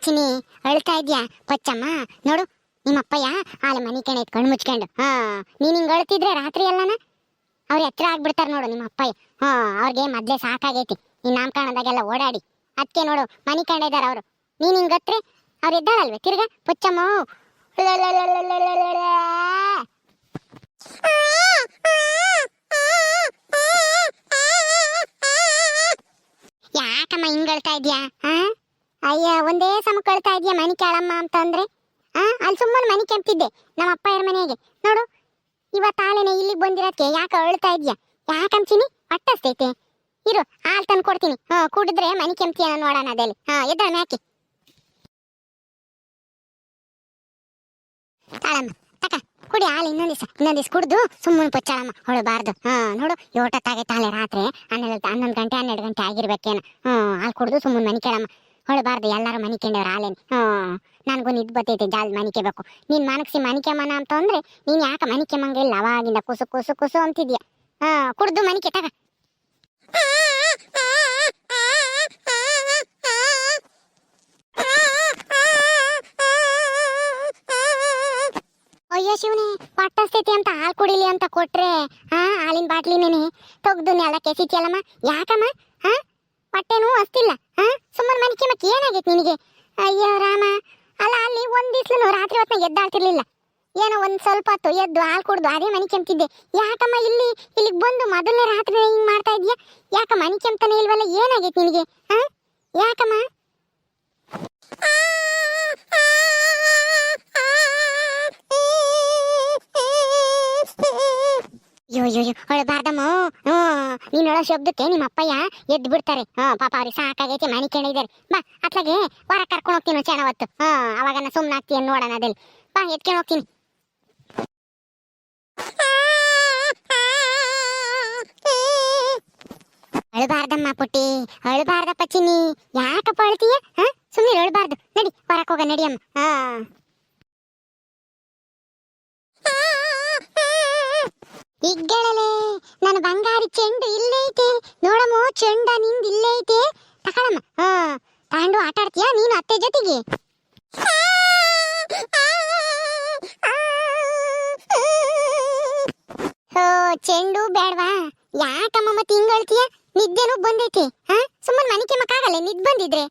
ಚಿನಿ ಅಳ್ತಾ ಇದ್ಯಾ ಪಚ್ಚಮ್ಮ? ನೋಡು ನಿಮ್ಮಪ್ಪಯ್ಯ ಆಲೆ ಮನಿ ಕಣೆ ಕಣ್ಣು ಮುಚ್ಕೊಂಡು ನೀನ್ ಹಿಂಗ್ ಅಳ್ತಿದ್ರೆ ರಾತ್ರಿ ಎಲ್ಲನ ಅವ್ರ ಎತ್ತರ ಆಗ್ಬಿಡ್ತಾರ ನೋಡು ನಿಮ್ಮ ಅಪ್ಪಯ್ಯ. ಅವ್ರಿಗೆ ಮೊದ್ಲೇ ಸಾಕಾಗೈತಿ ಈ ನಾಮಕರಣದಾಗೆಲ್ಲ ಓಡಾಡಿ. ಅದಕ್ಕೆ ನೋಡು ಮನಿ ಕಂಡಿದಾರ ಅವರು. ನೀನ್ ಹಿಂಗತ್ರೆ ಅವ್ರು ಎದ್ದಾಳಲ್ವೇ ತಿರ್ಗಾ ಪಚ್ಚಮ್ಮ ಯಾಕಮ್ಮ ಹಿಂಗಳ್ತಾ ಇದ್ಯಾ? ಅಯ್ಯ ಒಂದೇ ಸಮ ಕಳ್ತಾ ಇದ್ಯಾ ಮನಿ ಕೇಳಮ್ಮ ಅಂತ ಅಂದ್ರೆ ಅಲ್ಲಿ ಸುಮ್ಮನೆ ಮನಿ ಕೆಂಪಿದ್ದೆ ನಮ್ಮ ಅಪ್ಪಯ್ಯರ ಮನೆಗೆ. ನೋಡು ಇವತ್ತಾಲೇನೆ ಇಲ್ಲಿಗೆ ಬಂದಿರೋದಕ್ಕೆ ಯಾಕೆ ಅಳ್ತಾ ಇದ್ಯಾ? ಯಾಕಂತೀನಿ ಹೊಟ್ಟಸ್ತೈತೆ. ಇರು ಹಾಲು ತಂದು ಕೊಡ್ತೀನಿ, ಕುಡಿದ್ರೆ ಮನಿ ಕೆಂಪ್ತಿಯ ನೋಡೋಣ ಅದೇಲಿ. ಎದ್ದಾಳ ಮ್ಯಾಕಿ ತಾಳಮ್ಮ ತಕ ಕುಡಿ ಹಾಲು. ಇನ್ನೊಂದಿವ್ಸ ಕುಡ್ದು ಸುಮ್ಮನೆ ಪೊಚ್ಚಾಳಮ್ಮ ಹೊಳಬಾರ್ದು. ನೋಡು ಯೋಟತ್ತಾಗೈತಾಳೆ ರಾತ್ರಿ 11 ಗಂಟೆ 12 ಗಂಟೆ ಆಗಿರ್ಬೇಕೇನು. ಹಾಲು ಕುಡ್ದು ಸುಮ್ಮನೆ ಮನಿ ಕೇಳಮ್ಮ ಹೊಳಬಾರ್ದು. ಎಲ್ಲಾರು ಮನಿ ಕೆಂಡವ್ರ ಹಾಲೇನು. ನನಗೂ ನಿದ್ ಬತ್ತೈತೆ ಜಾಲ್ ಮನಿಕೆಬೇಕು. ನೀನ್ ಮನಕ್ಸಿ ಮನಿಕೆಮನ ಅಂತ ಅಂದ್ರೆ ನೀನ್ ಯಾಕೆ ಮನಿಕೆಮಂಗ ಇಲ್ಲ ಅವಾಗಿಂದ ಕುಸು ಕುಸು ಕುಸು ಅಂತಿದ್ಯಾ. ಕುಡ್ದು ಮನಿಕೆ ತಗ. ಅಯ್ಯೋ ಶಿವನೇ ಪಟ್ಟಸ್ತೈತಿ ಅಂತ ಹಾಲು ಕುಡಿಲಿ ಅಂತ ಕೊಟ್ರೆ ಹಾಲಿನ ಬಾಟ್ಲಿನೇನೆ ತೆಗ್ದು ನೆಲ ಕೆಸಿತಿಯಲ್ಲಮ್ಮ. ಯಾಕಮ್ಮ ಹೊಟ್ಟೆನೂ ಅಸ್ತಿಲ್ಲ. ಸುಮ್ಮನೆ ಮನಿಕೆ ಮಕ್ಕಿ ಏನಾಗೈತಿ ನಿನಗೆ? ಅಯ್ಯೋ ರಾಮ. ಅಲ್ಲ ಅಲ್ಲಿ ಒಂದಿವ್ಸನು ರಾತ್ರಿ ಹೊತ್ನಾಗ ಎದ್ದಾಳ್ತಿರ್ಲಿಲ್ಲ. ಏನೋ ಒಂದ್ ಸ್ವಲ್ಪ ಹೊತ್ತು ಎದ್ದು ಹಾಲು ಕುಡ್ದು ಅದೇ ಮನಿ ಕೆಂಪ್ತಿದ್ದೆ. ಯಾಕಮ್ಮ ಇಲ್ಲಿಗೆ ಬಂದು ಮೊದಲನೇ ರಾತ್ರಿ ಹಿಂಗ್ ಮಾಡ್ತಾ ಇದ್ಯಾ? ಯಾಕ ಮನಿ ಕೆಂಪ್ತಾನೆ ಇಲ್ವಲ್ಲ? ಏನಾಗೈತಿ ನಿನಗೆ? ಯಾಕಮ್ಮ? ಅಯ್ಯೋ ಹೊಳಬಾರ್ದಮ್ಮ. ನೀನ್ ಹೇಳೋ ಶಬ್ದಕ್ಕೆ ನಿಮ್ಮ ಅಪ್ಪಯ್ಯ ಎದ್ದು ಬಿಡ್ತಾರೆ. ಪಾಪ ಅವ್ರಿಗೆ ಸಾಕಾಗೈತಿ ಮನಿ ಕೇಳಿದಾರೆ. ಬಾ ಅತ್ಲಾಗೆ ಹೊರ ಕರ್ಕೊಂಡು ಹೋಗ್ತೀನಿ ಚೆನ್ನ ಹೊತ್ತು. ಅವಾಗ ಸುಮ್ನೆ ಆಗ್ತೀಯ ನೋಡೋಣ ಅದಲ್ಲಿ. ಬಾ ಎತ್ಕೊಂಡು ಹೋಗ್ತೀನಿ. ಅಳಬಾರ್ದಮ್ಮ ಪುಟ್ಟಿ, ಅಳಬಾರ್ದಪ್ಪ ಚಿನ್ನಿ. ಯಾಕಪ್ಪ ಅಳ್ತೀಯ? ಸುಮ್ಮನೆ ಅಳಬಾರ್ದು. ನಡಿ ಹೊರಕ್ ಹೋಗ ನಡಿಯಮ್ಮ. ಇಗ್ಗಳಲೆ ನನ್ನ ಬಂಗಾರಿ ಚೆಂಡು ಇಲ್ಲೈತೆ ನೋಡಮ್ಮ. ಚೆಂಡ ನಿಂದ ಇಲ್ಲೈತೆ ತಗೊಳಮ್ಮ. ತಗೊಂಡು ಆಟ ಆಡ್ತೀಯಾ ನೀನು ಅತ್ತೆ ಜೊತೆಗೆ? ಚೆಂಡು ಬೇಡವಾ? ಯಾಕಮ್ಮ ಮತ್ತೆ ಹಿಂಗ್ ಅಳ್ತೀಯ? ನಿದ್ದೆನೂ ಬಂದೈತಿ. ಸುಮ್ಮನೆ ಮನಿಕೆ ಮಕ್ಕಾಗಲ್ಲ ನಿದ್ ಬಂದಿದ್ರೆ.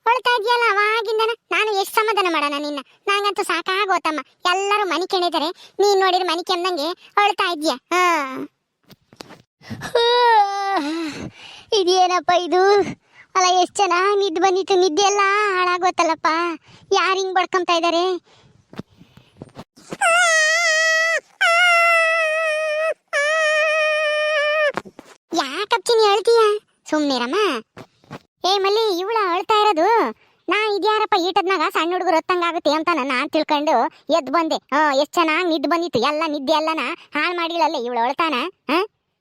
ಹೊಳ್ತಾ ಇದೆಯಲ್ಲ ಅವಾಗಿಂದನ. ನಾನು ಎಷ್ಟು ಸಮಾಧಾನ ಮಾಡೋಣ ನಿನ್ನ? ನಂಗಂತೂ ಸಾಕಾಗೋತಮ್ಮ. ಎಲ್ಲರೂ ಮನಿ ಕೆಣಿದಾರೆ, ನೀನ್ ನೋಡಿದ್ರೆ ಮನಿ ಕೆಮ್ದಂಗೆ ಹೊಳ್ತಾ ಇದ್ಯಾ. ಇದೇನಪ್ಪ ಇದು? ಅಲ್ಲ ಎಷ್ಟು ಚೆನ್ನಾಗಿ ನಿದ್ದು ಬಂದಿತ್ತು. ನಿದ್ದೆ ಎಲ್ಲ ಹಾಳಾಗೋತಲ್ಲಪ್ಪ. ಯಾರು ಹಿಂಗ್ ಬಡ್ಕೊಂತ ಇದ್ದಾರೆ? ಯಾಕಪ್ಚಿನಿ ಹೇಳ್ತೀಯ? ಸುಮ್ನಿರಮ್ಮ. ಏ ಮಲ್ಲಿ, ಇವಳ ಅಳ್ತಾ ಇರೋದು ನಾ ಇದ್ಯಾರಪ್ಪ ಈಟದ್ನಾಗ ಸಣ್ಣ ಹುಡುಗರು ಹೊತ್ತಂಗಾಗುತ್ತೆ ಅಂತ ನಾನು ತಿಳ್ಕೊಂಡು ಎದ್ದು ಬಂದೆ. ಎಷ್ಟು ಚೆನ್ನಾಗಿ ನಿದ್ದು ಬಂದಿತ್ತು. ಎಲ್ಲ ನಿದ್ದೆ ಎಲ್ಲನ ಹಾಳು ಮಾಡಿಲ್ಲಲ್ಲೇ ಇವಳು ಅಳ್ತಾನ.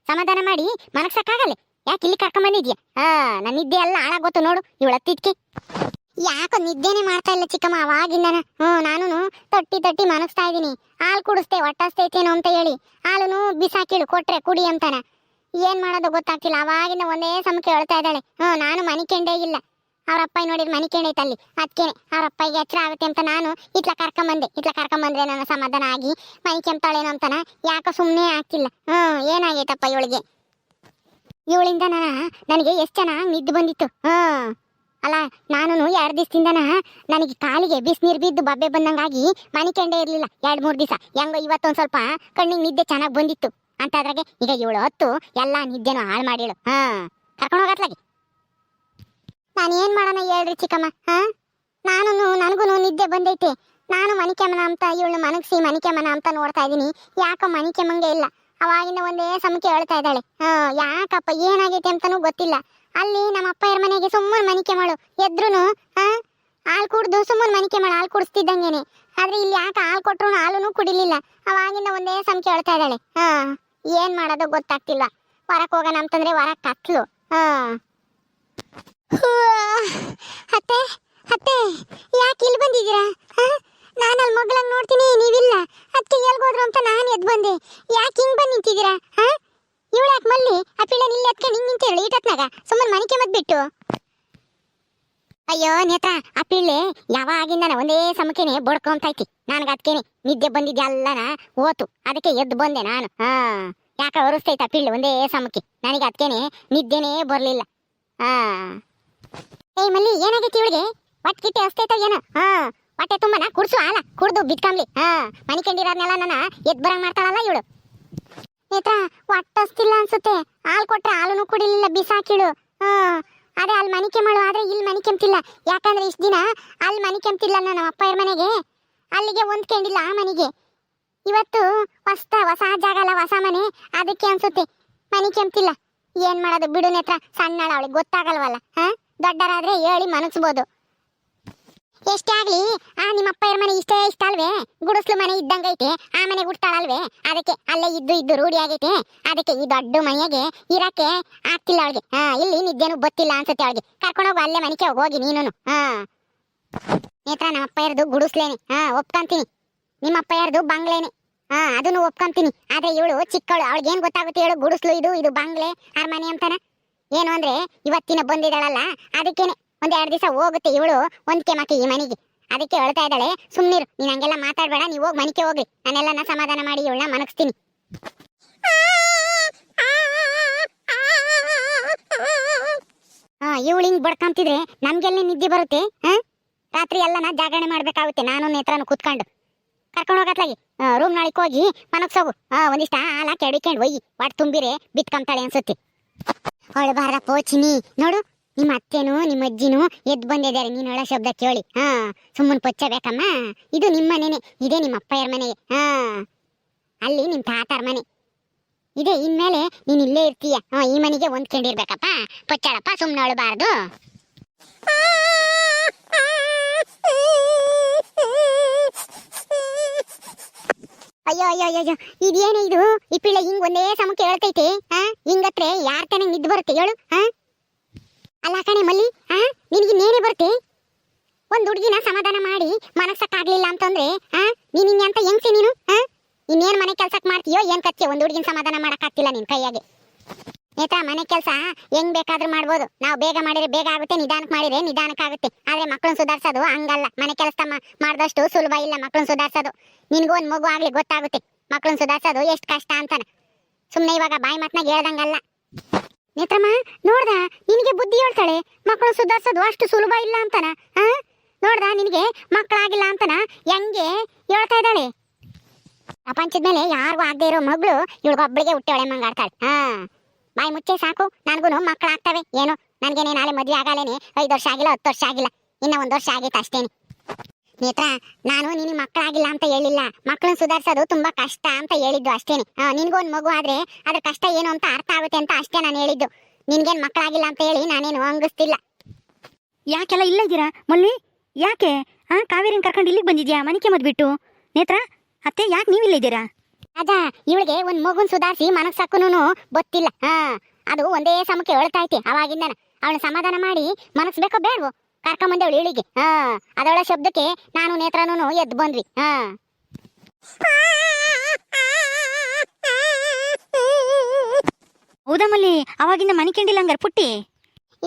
ಸಮಾಧಾನ ಮಾಡಿ ಮನಕ್ಸಕ್ಕಾಗಲ್ಲ. ಯಾಕೆ ಇಲ್ಲಿ ಕರ್ಕೊಂಬಂದಿದ್ಯಾ? ನನ್ನ ನಿದ್ದೆ ಎಲ್ಲ ಹಾಳಾಗೋತು ನೋಡು ಇವಳ ಹತ್ತಿದ್ಕೆ. ಯಾಕೋ ನಿದ್ದೆನೆ ಮಾಡ್ತಾ ಇಲ್ಲ ಚಿಕ್ಕಮ್ಮ ಅವಾಗಿಂದನ. ನಾನು ತಟ್ಟಿ ಮನಸ್ತಾ ಇದ್ದೀನಿ. ಹಾಲು ಕುಡಿಸ್ತೆ ಹೊಟ್ಟಸ್ತೈತೇನೋ ಅಂತ ಹೇಳಿ ಹಾಲುನು ಬಿಸಾಕಿಡು ಕೊಟ್ರೆ ಕುಡಿ ಅಂತಾನ. ಏನ್ ಮಾಡೋದು ಗೊತ್ತಾಗ್ತಿಲ್ಲ. ಅವಾಗಿಂದ ಒಂದೇ ಸಮಕ್ಕೆ ಹೇಳ್ತಾ ಇದ್ದಾಳೆ. ನಾನು ಮನಿ ಕೆಂಡೇ ಇಲ್ಲ. ಅವ್ರ ಅಪ್ಪ ನೋಡಿದ್ರೆ ಮನಿ ಕೆಂಡೈತೆ ಅಲ್ಲಿ. ಅದಕ್ಕೇನೆ ಅವ್ರ ಅಪ್ಪಗೆ ಎಚ್ಚರ ಆಗುತ್ತೆ ಅಂತ ನಾನು ಇತ್ಲ ಕರ್ಕೊಂಬಂದ್ರೆ ನನ್ನ ಸಮಾಧಾನ ಆಗಿ ಮನಿ ಕೆಂಪ್ತಾಳೇನೋ ಅಂತಾನ. ಯಾಕೋ ಸುಮ್ಮನೆ ಆಗ್ತಿಲ್ಲ. ಏನಾಗೈತಪ್ಪ ಇವಳಿಗೆ? ಇವಳಿಂದ ನನಗೆ ಎಷ್ಟು ಚೆನ್ನಾಗಿ ನಿದ್ದು ಬಂದಿತ್ತು. ಅಲ್ಲ ನಾನು 2 ದಿವಸದಿಂದನ ನನಗೆ ಕಾಲಿಗೆ ಬಿಸಿನೀರು ಬಿದ್ದು ಬಬ್ಬೆ ಬಂದಂಗಾಗಿ ಮನಿ ಕೆಂಡೇ ಇರ್ಲಿಲ್ಲ 2-3 ದಿವಸ. ಹೆಂಗೋ ಇವತ್ತೊಂದು ಸ್ವಲ್ಪ ಕಣ್ಣಿಗೆ ನಿದ್ದೆ ಚೆನ್ನಾಗಿ ಬಂದಿತ್ತು ಅಂತ ಅದ್ರಾಗೆ ಈಗ ಇವಳು ಹೊತ್ತು ಎಲ್ಲ ನಿದ್ದೆನೂ ಹಾಳು ಮಾಡಿಳು. ಕರ್ಕೊಂಡು ಹೋಗತ್ಲಾಗಿ. ನಾನು ಏನ್ ಮಾಡೋಣ ಹೇಳ್ರಿ ಚಿಕ್ಕಮ್ಮ? ನನಗೂ ನಿದ್ದೆ ಬಂದೈತೆ. ನಾನು ಮನಿಕೆಮನ ಅಂತ ಇವಳು ಮನಗ್ಸಿ ಮನಿಕೆಮನ ಅಂತ ನೋಡ್ತಾ ಇದ್ದೀನಿ. ಯಾಕೋ ಮನಿಕೆಮಂಗೆ ಇಲ್ಲ. ಅವಾಗಿಂದ ಒಂದೇ ಸಮಕ್ಕೆ ಹೇಳ್ತಾ ಇದ್ದಾಳೆ. ಯಾಕಪ್ಪ ಏನಾಗೈತೆ ಅಂತಾನೂ ಗೊತ್ತಿಲ್ಲ. ಅಲ್ಲಿ ನಮ್ಮ ಅಪ್ಪಯ್ಯರ ಮನೆಗೆ ಸುಮ್ಮನೆ ಮನಿಕೆ ಮಾಡು ಎದ್ರುನು ಹಾಲು ಕುಡ್ದು ಸುಮ್ಮನೆ ಮನಿಕೆ ಮಾಡು ಹಾಲು ಕುಡಿಸ್ತಿದ್ದಂಗೆನೆ. ಆದ್ರೆ ಇಲ್ಲಿ ಯಾಕೆ ಹಾಲು ಕೊಟ್ರು ಹಾಲುನು ಕುಡಿಲಿಲ್ಲ. ಅವಾಗಿಂದ ಒಂದೇ ಸಮಕ್ಕೆ ಹೇಳ್ತಾ ಇದ್ದಾಳೆ. ಏನ್ ಮಾಡೋದು ಗೊತ್ತಾಗ್ತಿಲ್ಲ. ಹೊರಕ್ ಹೋಗೋಣ ಅಂತಂದ್ರೆ ಹೊರಕ್ ಕತ್ಲು. ಅತ್ತೆ ಯಾಕೆ ಇಲ್ಲಿ ಬಂದಿದ್ದೀರಾ? ನಾನು ಅಲ್ಲಿ ಮಗಳಂಗ್ ನೋಡ್ತೀನಿ, ನೀವಿಲ್ಲ. ಅದಕ್ಕೆ ಎಲ್ಗೋದ್ರು ಅಂತ ನಾನು ಎದ್ದು ಬಂದೆ. ಯಾಕೆ ಹಿಂಗ್ ಬಂದು ನಿಂತಿದ್ದೀರಾ? ಇವಳು ಯಾಕೆ ಮಲ್ಲಿ ಆ ಪಿಳ್ಳೆ ಇಲ್ಲಿ ಎತ್ಕೊಂಡು ಹಿಂಗೆ ನಿಂತಿರಳು ಈಟತ್ನಾಗ ಸುಮ್ಮನೆ ಮನಿಕೆ ಮದ್ಬಿಟ್ಟು? ಅಯ್ಯೋ ನೇತ್ರ ಆ ಪಿಳ್ಳೆ ಯಾವಾಗಿಂದನ ಒಂದೇ ಸಮಕೆನೆ ಬಡ್ಕೊಂತೈತಿ. ನನಗೆ ಅದಕ್ಕೇನೆ ನಿದ್ದೆ ಬಂದಿದ್ದೆಲ್ಲನ ಓತು, ಅದಕ್ಕೆ ಎದ್ದು ಬಂದೆ ನಾನು. ಯಾಕೆ ಒರೆಸ್ತೈತ ಪಿಳ್ಳೆ ಒಂದೇ ಸಮಕ್ಕೆ, ನನಗೆ ಅದಕ್ಕೇನೆ ನಿದ್ದೆನೇ ಬರ್ಲಿಲ್ಲ. ಹಾ ಏಯ್ ಮಲ್ಲಿ, ಏನಾಗೈತಿ ಇವಳಿಗೆ? ಹೊಟ್ಟೆ ಕಿಟ್ಟೆ ಹಸ್ತೈತ ಏನೋ? ಹೊಟ್ಟೆ ತುಂಬನ ಕುಡ್ಸು, ಹಾಲ ಕುಡ್ದು ಬಿದ್ಕಂಬ್ಲಿ. ಮನಿ ಕಂಡಿರೋದ್ನೆಲ್ಲ ನನ್ನ ಎದ್ ಬರಂಗ್ ಮಾಡ್ತಾಳಲ್ಲ ಇವಳು. ನೇತ್ರ ಹೊಟ್ಟೆ ಹಸ್ತಿಲ್ಲ ಅನ್ಸುತ್ತೆ, ಹಾಲು ಕೊಟ್ರೆ ಹಾಲುನು ಕುಡಿಲಿಲ್ಲ, ಬಿಸಾಕಿಳು. ಅದೇ ಅಲ್ಲಿ ಮನಿ ಕೆಮ್ಮಳು, ಆದ್ರೆ ಇಲ್ಲಿ ಮನಿ ಕೆಮ್ತಿಲ್ಲ. ಯಾಕಂದ್ರೆ ಇಷ್ಟ ದಿನ ಅಲ್ಲಿ ಮನಿ ಕೆಮ್ತಿಲ್ಲ ನಮ್ಮ ಅಪ್ಪಯ್ಯರ ಮನೆಗೆ, ಅಲ್ಲಿಗೆ ಹೊಂದ್ಕೊಂಡಿಲ್ಲ ಆ ಮನೆಗೆ. ಇವತ್ತು ಹೊಸ ಜಾಗ ಅಲ್ಲ, ಹೊಸ ಮನೆ, ಅದಕ್ಕೆ ಅನ್ಸುತ್ತೆ ಮನಿ ಕೆಮ್ತಿಲ್ಲ. ಏನ್ ಮಾಡೋದು ಬಿಡು ನೇತ್ರ, ಸಣ್ಣಳ, ಅವಳಿಗೆ ಗೊತ್ತಾಗಲ್ವಲ್ಲ. ದೊಡ್ಡರಾದ್ರೆ ಹೇಳಿ ಮನಸ್ಬೋದು. ಎಷ್ಟೇ ಆಗ್ಲಿ ನಿಮ್ಮ ಅಪ್ಪಯ್ಯರ ಮನೆ ಇಷ್ಟೇ ಇಷ್ಟ ಅಲ್ವೇ? ಗುಡಿಸ್ಲು ಮನೆ ಇದ್ದಂಗೈತೆ, ಆ ಮನೆ ಹುಡ್ತಾಳಲ್ವೇ? ಅದಕ್ಕೆ ಅಲ್ಲೇ ಇದ್ದು ರೂಢಿ ಆಗೈತೆ. ಅದಕ್ಕೆ ಈ ದೊಡ್ಡ ಮನೆಗೆ ಇರಕ್ಕೆ ಆಗ್ತಿಲ್ಲ ಅವಳಿಗೆ. ಇಲ್ಲಿ ನಿದ್ದೆನು ಬತ್ತಿಲ್ಲ ಅನ್ಸುತ್ತೆ ಅವಳಿಗೆ. ಕರ್ಕೊಂಡೋಗು ಅಲ್ಲೇ ಮನೆಗೆ ಹೋಗಿ ನೀನು. ನೇತ್ರ, ನಮ್ಮ ಅಪ್ಪಯ್ಯರದು ಗುಡಿಸ್ಲೇನೆ, ಒಪ್ಕೊಂತೀನಿ. ನಿಮ್ಮ ಅಪ್ಪಯ್ಯರದು ಬಂಗ್ಲೇನೆ, ಅದನ್ನು ಒಪ್ಕೊಂತೀನಿ. ಆದ್ರೆ ಇವಳು ಚಿಕ್ಕವಳು, ಅವಳಿಗೆ ಏನ್ ಗೊತ್ತಾಗುತ್ತೆ ಹೇಳು? ಗುಡಿಸ್ಲು ಇದು ಬಂಗ್ಲೆ ಅರಮನೆ ಅಂತಾನ. ಏನು ಅಂದ್ರೆ ಇವತ್ತಿನ ಬಂದಿದ್ದಾಳಲ್ಲ, ಅದಕ್ಕೇನೆ ಒಂದೆರಡು ದಿವಸ ಹೋಗುತ್ತೆ ಇವಳು ಒಂದ್ಕೆ ಮಕ್ಕಿ ಈ ಮನೆಗೆ. ಅದಕ್ಕೆ ಹೇಳ್ತಾ ಇದ್ದಾಳೆ, ಸುಮ್ನಿರು, ನೀನ್ ಹಂಗೆಲ್ಲ ಮಾತಾಡ್ಬೇಡ, ನೀವು ಹೋಗಿ ಮನೆಗೆ ಹೋಗ್ರಿ, ನಾನೆಲ್ಲ ಸಮಾಧಾನ ಮಾಡಿ ಇವಳನ್ನ ಮನಗಿಸ್ತೀನಿ. ಇವಳು ಹಿಂಗ್ ಬಡ್ಕೊಂತಿದ್ರೆ ನಮ್ಗೆಲ್ಲ ನಿದ್ದೆ ಬರುತ್ತೆ? ರಾತ್ರಿ ಎಲ್ಲ ಜಾಗರಣೆ ಮಾಡ್ಬೇಕಾಗುತ್ತೆ. ನಾನು ನೇತ್ರನು ಕೂತ್ಕೊಂಡು ಕರ್ಕೊಂಡು ಹೋಗತ್ಲಾಗಿ ರೂಮ್ ನಾಳಿಗೆ ಹೋಗಿ ಮನಗ್ಸೋಗು. ಒಂದಿಷ್ಟ ಹಾಲ ಕೆಡಿಕೊಂಡು ಒಯ್ಯಿ, ಒಟ್ಟು ತುಂಬಿರೆ ಬಿತ್ಕೊಂತಾಳೆ ಅನ್ಸುತ್ತೆ. ಹೊಳಬಾರ ಪೋಚಿನಿ, ನೋಡು ನಿಮ್ಮ ಅತ್ತೆನೂ ನಿಮ್ಮ ಅಜ್ಜಿನೂ ಎದ್ದು ಬಂದಿದ್ದಾರೆ. ನೀನು ಹೇಳೋ ಶಬ್ದ ಕೇಳಿ ಸುಮ್ಮನೆ ಪೊಚ್ಚಬೇಕಮ್ಮ. ಇದು ನಿಮ್ಮ ಮನೆನೆ, ಇದೇ ನಿಮ್ಮ ಅಪ್ಪಯ್ಯರ ಮನೆಗೆ. ಅಲ್ಲಿ ನಿಮ್ಮ ತಾತಾರ ಮನೆ ಇದೆ. ಇನ್ಮೇಲೆ ನೀನು ಇಲ್ಲೇ ಇರ್ತೀಯ. ಈ ಮನೆಗೆ ಹೊಂದ್ಕೊಂಡಿರ್ಬೇಕಪ್ಪ. ಪೊಚ್ಚಾಳಪ್ಪ, ಸುಮ್ಮನೆ ಅಳಬಾರ್ದು. ಅಯ್ಯೋ ಅಯ್ಯೋ ಅಯ್ಯೋ, ಇದೇನು ಇದು? ಈ ಪಿಳ್ಳೆ ಹಿಂಗ್ ಒಂದೇ ಸಮಕ್ಕೆ ಹೇಳ್ತೈತೆ. ಹಿಂಗತ್ರೆ ಯಾರ್ ತಾನೇ ನಿದ್ದು ಬರುತ್ತೆ ಹೇಳು? ಅಲ್ಲ ಕಣೆ ಮಲ್ಲಿ, ನಿನಗಿನ್ನೇನೇ ಬರುತ್ತೆ? ಒಂದ್ ಹುಡುಗಿನ ಸಮಾಧಾನ ಮಾಡಿ ಮನಸ್ಸಕ್ಕಾಗ್ಲಿಲ್ಲ ಅಂತಂದ್ರೆ ನೀನ್ ಅಂತ ಹೆಂಗ್ಸಿ ನೀನು? ಇನ್ನೇನ್ ಮನೆ ಕೆಲ್ಸಕ್ ಮಾಡ್ತೀಯೋ ಏನ್ ಕಚ್ಚೆ? ಒಂದ್ ಹುಡುಗಿನ ಸಮಾಧಾನ ಮಾಡಕ್ಕಾಗ್ತಿಲ್ಲ ನಿನ್ ಕೈಯಾಗೆ. ನೇತ್ರ, ಮನೆ ಕೆಲಸ ಹೆಂಗ್ ಬೇಕಾದ್ರೂ ಮಾಡ್ಬೋದು. ನಾವು ಬೇಗ ಮಾಡಿದ್ರೆ ಬೇಗ ಆಗುತ್ತೆ, ನಿಧಾನಕ್ಕೆ ಮಾಡಿದ್ರೆ ನಿಧಾನಕ್ಕಾಗುತ್ತೆ. ಆದ್ರೆ ಮಕ್ಕಳನ್ನ ಸುಧಾರಿಸೋದು ಹಂಗಲ್ಲ. ಮನೆ ಕೆಲಸ ಮಾಡಿದಷ್ಟು ಸುಲಭ ಇಲ್ಲ ಮಕ್ಕಳನ್ನ ಸುಧಾರಿಸೋದು. ನಿನ್ಗೂ ಒಂದ್ ಮಗು ಆಗ್ಲಿ ಗೊತ್ತಾಗುತ್ತೆ ಮಕ್ಕಳನ್ನ ಸುಧಾರಿಸೋದು ಎಷ್ಟು ಕಷ್ಟ ಅಂತಾನ. ಸುಮ್ನೆ ಇವಾಗ ಬಾಯಿ ಮಾತ್ನಾಗ ಹೇಳ್ದಂಗಲ್ಲ. ನೇತ್ರಮ್ಮ, ನೋಡ್ದ ನಿನಗೆ ಬುದ್ಧಿ ಹೇಳ್ತಾಳೆ, ಮಕ್ಕಳು ಸುಧಾರಿಸೋದು ಅಷ್ಟು ಸುಲಭ ಇಲ್ಲ ಅಂತಾನ. ನೋಡ್ದ ನಿನಗೆ ಮಕ್ಕಳಾಗಿಲ್ಲ ಅಂತಾನ ಹೆಂಗೆ ಹೇಳ್ತಾ ಇದ್ದಾಳೆ. ಪ್ರಪಂಚದ ಮೇಲೆ ಯಾರಿಗೂ ಆಗದೆ ಇರೋ ಮಗಳು ಇವಳಿಗೊಬ್ಬಳಿಗೆ ಹುಟ್ಟವಳೆ ಮಂಗಾಡ್ತಾಳೆ. ಬಾಯಿ ಮುಚ್ಚೆ ಸಾಕು, ನನಗೂ ಮಕ್ಕಳಾಗ್ತವೆ. ಏನು ನನಗೇನೆ ನಾಳೆ ಮದುವೆ ಆಗಲೇನೆ 5 ವರ್ಷ ಆಗಿಲ್ಲ, 10 ವರ್ಷ ಆಗಿಲ್ಲ, ಇನ್ನ 1 ವರ್ಷ ಆಗೈತೆ ಅಷ್ಟೇನೆ. ನೇತ್ರ, ನಾನು ನಿನಗೆ ಮಕ್ಕಳಾಗಿಲ್ಲ ಅಂತ ಹೇಳಿಲ್ಲ, ಮಕ್ಕಳನ್ನ ಸುಧಾರಿಸೋದು ತುಂಬಾ ಕಷ್ಟ ಅಂತ ಹೇಳಿದ್ದು ಅಷ್ಟೇನೆ. ನಿನ್ಗೂ ಒಂದು ಮಗು ಆದ್ರೆ ಅದ್ರ ಕಷ್ಟ ಏನು ಅಂತ ಅರ್ಥ ಆಗುತ್ತೆ ಅಂತ ಅಷ್ಟೇ ನಾನು ಹೇಳಿದ್ದು. ನಿನ್ಗೇನು ಮಕ್ಕಳಾಗಿಲ್ಲ ಅಂತ ಹೇಳಿ ನಾನೇನು ಹಂಗಿಸ್ತಿಲ್ಲ. ಯಾಕೆಲ್ಲ ಇಲ್ಲ ಇದ್ದೀರಾ ಮಲ್ಲಿ? ಯಾಕೆ ಕಾವೇರಿನ ಕರ್ಕೊಂಡು ಇಲ್ಲಿಗೆ ಬಂದಿದ್ಯಾ ಮನೆಗೆ ಮದ್ಬಿಟ್ಟು? ನೇತ್ರ ಅತ್ತೆ, ಯಾಕೆ ನೀವಿಲ್ಲ ಇದ್ದೀರಾ? ಅದ ಇವಳಿಗೆ ಒಂದ್ ಮಗುನ್ ಸುಧಾರಿಸಿ ಮನಸ್ಸಕ್ಕೂನು ಗೊತ್ತಿಲ್ಲ. ಅದು ಒಂದೇ ಸಮಕ್ಕೆ ಹೇಳ್ತಾ ಐತಿ ಅವಾಗಿಂದನ. ಅವಳ ಸಮಾಧಾನ ಮಾಡಿ ಮನಸ್ಬೇಕೋ ಬೇಡವೋ ಕರ್ಕೊಂಬಂದೆ ಅವಳು ಇಳಿಗೆ. ಅದವಳ ಶಬ್ದಕ್ಕೆ ನಾನು ನೇತ್ರನೂ ಎದ್ದು ಬಂದ್ವಿ. ಹೌದಾ ಮಲ್ಲಿ, ಅವಾಗಿಂದ ಮನೆ ಕಂಡಿಲ್ಲ ಹಂಗಾರೆ ಪುಟ್ಟಿ?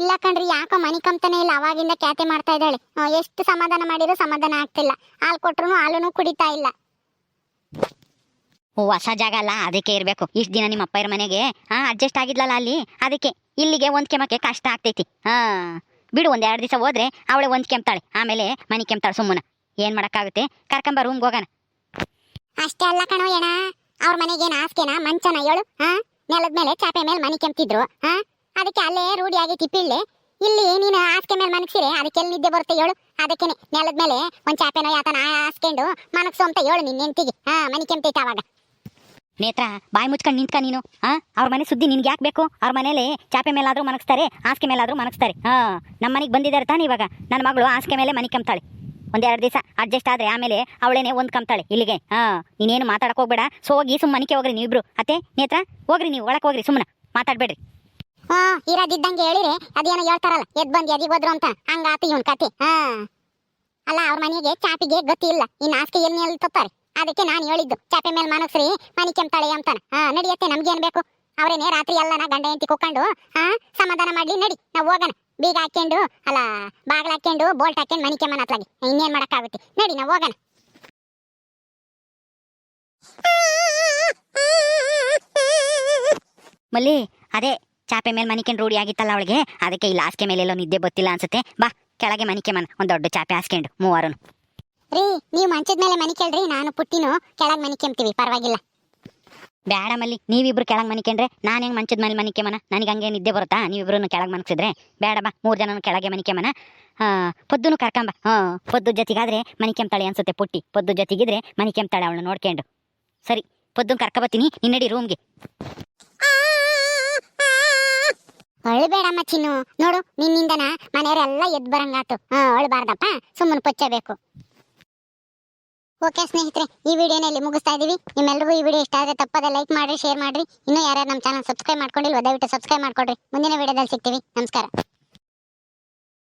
ಇಲ್ಲ ಕಣ್ರಿ, ಯಾಕೋ ಮನಿ ಕಂತಾನೆ ಇಲ್ಲ. ಅವಾಗಿಂದ ಕ್ಯಾತೆ ಮಾಡ್ತಾ ಇದ್ದಾಳೆ. ಎಷ್ಟು ಸಮಾಧಾನ ಮಾಡಿರೋ ಸಮಾಧಾನ ಆಗ್ತಿಲ್ಲ. ಹಾಲು ಕೊಟ್ರು ಹಾಲುನು ಕುಡಿತಾ ಇಲ್ಲ. ಹೊಸ ಜಾಗ ಅಲ್ಲ, ಅದಕ್ಕೆ ಇರಬೇಕು. ಇಷ್ಟು ದಿನ ನಿಮ್ಮ ಅಪ್ಪಯ್ಯರ ಮನೆಗೆ ಅಡ್ಜಸ್ಟ್ ಆಗಿದ್ಲಲ್ಲ ಅಲ್ಲಿ, ಅದಕ್ಕೆ ಇಲ್ಲಿಗೆ ಹೊಂದ್ಕೆಮಕ್ಕೆ ಕಷ್ಟ ಆಗ್ತೈತಿ. ಬಿಡು, 1-2 ದಿವಸ ಹೋದ್ರೆ ಅವಳೆ ಹೊಂದ್ಕೆಂಬ್ತಾಳೆ, ಆಮೇಲೆ ಮನೆ ಕೆಮ್ತಾಳೆ. ಸುಮ್ಮನ ಏನ್ ಮಾಡಕ್ಕಾಗುತ್ತೆ? ಕರ್ಕೊಂಬ, ರೂಮ್ಗೆ ಹೋಗೋಣ. ಅಷ್ಟೇ ಅಲ್ಲ ಕಣೋ ಏನ, ಅವ್ರ ಮನೆಗೇನು ಹಾಸ್ಗೆನ ಮಂಚನ ಹೇಳು? ನೆಲದ ಮೇಲೆ ಚಾಪೆ ಮೇಲೆ ಮನೆ ಕೆಮ್ತಿದ್ರು. ಅದಕ್ಕೆ ಅಲ್ಲೇ ರೂಢಿ ಆಗೈತಿ ಪಿಳ್ಳೆ. ಇಲ್ಲಿ ನೀನು ಹಾಸಿಗೆ ಮೇಲೆ ಮನಗ್ಸಿರೆ ಅದಕ್ಕೆಲ್ಲಿ ನಿದ್ದೆ ಬರುತ್ತೆ ಹೇಳು? ಅದಕ್ಕೇನೆ ನೆಲದ ಮೇಲೆ ಒಂದ್ ಚಾಪೆನೋ ಯಾತನ ಹಾಸ್ಕೊಂಡು ಮನಗ್ಸು ಅಂತ ಹೇಳು ನಿನ್ನ ಹೆಂಡತಿಗೆ. ಮನೆ ಕೆಮ್ತೈತೆ ಅವಾಗ. ನೇತ್ರ, ಬಾಯಿ ಮುಚ್ಕೊಂಡು ನಿಂತ್ಕ ನೀನು. ಅವ್ರ ಮನೆ ಸುದ್ದಿ ನಿನ್ಗೆ ಯಾಕೆ ಬೇಕು? ಅವ್ರ ಮನೇಲಿ ಚಾಪೆ ಮೇಲಾದ್ರೂ ಮನಗಿಸ್ತಾರೆ, ಹಾಸಿಗೆ ಮೇಲಾದ್ರೂ ಮನಗಿಸ್ತಾರೆ. ನಮ್ಮ ಮನೆಗೆ ಬಂದಿದ್ದಾರೆ ತಾನೆ ಇವಾಗ. ನನ್ನ ಮಗಳು ಹಾಸಿಗೆ ಮೇಲೆ ಮನೆ ಕೆಮ್ತಾಳೆ. 1-2 ದಿವಸ ಅಡ್ಜಸ್ಟ್ ಆದ್ರೆ ಆಮೇಲೆ ಅವಳೇನೆ ಹೊಂದ್ಕೊಂತಾಳೆ ಇಲ್ಲಿಗೆ. ನೀನೇನು ಮಾತಾಡಕ್ ಹೋಗ್ಬೇಡ, ಹೋಗಿ ಸುಮ್ಮನಿಕೆ ಹೋಗ್ರಿ ನೀವಿಬ್ರು. ಅತ್ತೆ ನೇತ್ರ, ಹೋಗ್ರಿ ನೀವು ಒಳಕ್ ಹೋಗ್ರಿ, ಸುಮ್ಮನ ಮಾತಾಡ್ಬೇಡ್ರಿ. ಇರೋದಿದ್ದಂಗೆ ಹೇಳಿದ್ರೆ ಅದೇನೋ ಹೇಳ್ತಾರಲ್ಲ, ಎದ್ ಬಂದು ಎದಿಗೆ ಹೋದ್ರು ಅಂತ, ಹಂಗಾತ ಇವನ್ ಕತೆ. ಅಲ್ಲ, ಅವ್ರ ಮನೆಗೆ ಚಾಪಿಗೆ ಗತಿ ಇಲ್ಲ, ಇನ್ನು ಹಾಸಿಗೆ ಎಲ್ಲಿ ತೊತ್ತಾರೆ. ಅದಕ್ಕೆ ನಾನು ಹೇಳಿದ್ದು ಚಾಪೆ ಮೇಲೆ ಮನಗ್ಸ್ರಿ ಮನೆ ಕೆಮ್ತಾಳೆ ಅಂತಾನ. ನಡಿಯತ್ತೆ, ನಮ್ಗೇನ್ ಬೇಕು? ಅವ್ರೇನೆ ರಾತ್ರಿ ಎಲ್ಲನ ಗಂಡ ಹೆಂಡತಿ ಕುಕ್ಕೊಂಡು ಸಮಾಧಾನ ಮಾಡ್ಲಿ. ನಡಿ ನಾವು ಹೋಗೋಣ. ಬೀಗ ಹಾಕ್ಕೊಂಡು ಅಲ್ಲ ಬಾಗ್ಲ ಹಾಕ್ಕೊಂಡು ಬೋಲ್ಟ್ ಹಾಕ್ಕೊಂಡು ಮನಿಕೆ ಮನ ಹತ್ಲಾಗಿ ಇನ್ನೇನ್ ಮಾಡಕ್ಕಾಗುತ್ತೆ. ನಡಿ ನಾವು ಹೋಗೋಣ. ಮಲ್ಲಿ ಅದೇ ಚಾಪೆ ಮೇಲೆ ಮನಿಕೆನ್ ರೂಢಿ ಆಗಿತ್ತಲ್ಲ ಅವಳಿಗೆ, ಅದಕ್ಕೆ ಇಲ್ಲಿ ಹಾಸಿಗೆ ಮೇಲೆಲ್ಲೋ ನಿದ್ದೆ ಬತ್ತಿಲ್ಲ ಅನ್ಸುತ್ತೆ. ಬಾ ಕೆಳಗೆ ಮನಿಕೆ ಮನ ಒಂದು ದೊಡ್ಡ ಚಾಪೆ ಹಾಸ್ಕೊಂಡು ಮೂವರು. ರೀ ನೀವು ಮಂಚದ ಮೇಲೆ ಮನಿ ಕೇಳ್ರಿ, ನಾನು ಪುಟ್ಟಿನು ಕೆಳಗ್ ಮನಿ ಕೆಮ್ತೀವಿ, ಪರವಾಗಿಲ್ಲ. ಬೇಡ ಮಲ್ಲಿ, ನೀವಿಬ್ರು ಕೆಳಗೆ ಮನಿಕೊಂಡ್ರೆ ನಾನು ಹೆಂಗೆ ಮಂಚದ ಮೇಲೆ ಮನಿಕೆ ಮನ, ನನಗೆ ಹಂಗೆ ನಿದ್ದೆ ಬರುತ್ತಾ? ನೀವಿಬ್ರು ಕೆಳಗೆ ಮನಸಿದ್ರೆ ಬೇಡ. ಬಾ 3 ಜನನು ಕೆಳಗೆ ಮನಿಕೆ ಮನ. ಪೊದ್ದುನು ಕರ್ಕೊಂಬ. ಪೊದ್ದು ಜೊತೆಗಾದ್ರೆ ಮನಿಕೆಂತಾಳೆ ಅನ್ಸುತ್ತೆ ಪುಟ್ಟಿ. ಪೊದ್ದು ಜೊತೆಗಿದ್ರೆ ಮನಿಕೆಂತಾಳೆ ಅವಳು ನೋಡ್ಕೊಂಡು. ಸರಿ, ಪೊದ್ದು ಕರ್ಕೊಬತ್ತೀನಿ, ನಿನ್ನಡಿ ರೂಮ್ಗೆ. ಅಳ್ಬೇಡಮ್ಮ ಚಿನ್ನು, ನೋಡು ನಿನ್ನಿಂದನ ಮನೆಯವರೆಲ್ಲ ಎದ್ದು ಬರಂಗಾತು. ಅಳ್ಬಾರ್ದಪ್ಪ, ಸುಮ್ಮನೆ ಪೊಚ್ಚಬೇಕು. ಓಕೆ ಸ್ನೇಹಿತರೆ, ಈ ವಿಡಿಯೋನಲ್ಲಿ ಮುಗಿಸ್ತಾ ಇದೀವಿ. ನಿಮ್ಮೆಲ್ಲರಿಗೂ ಈ ವಿಡಿಯೋ ಇಷ್ಟ ಆದರೆ ತಪ್ಪದೆ ಲೈಕ್ ಮಾಡ್ರಿ, ಶೇರ್ ಮಾಡ್ರಿ. ಇನ್ನೂ ಯಾರ್ಯಾರು ನಮ್ಮ ಚಾನಲ್ ಸಬ್ಸ್ಕ್ರೈಬ್ ಮಾಡ್ಕೊಂಡಿಲ್ವ ದಯವಿಟ್ಟು ಸಬ್ಸ್ಕ್ರೈಬ್ ಮಾಡ್ಕೊಡ್ರಿ. ಮುಂದಿನ ವಿಡಿಯೋದಲ್ಲಿ ಸಿಗ್ತೀವಿ. ನಮಸ್ಕಾರ.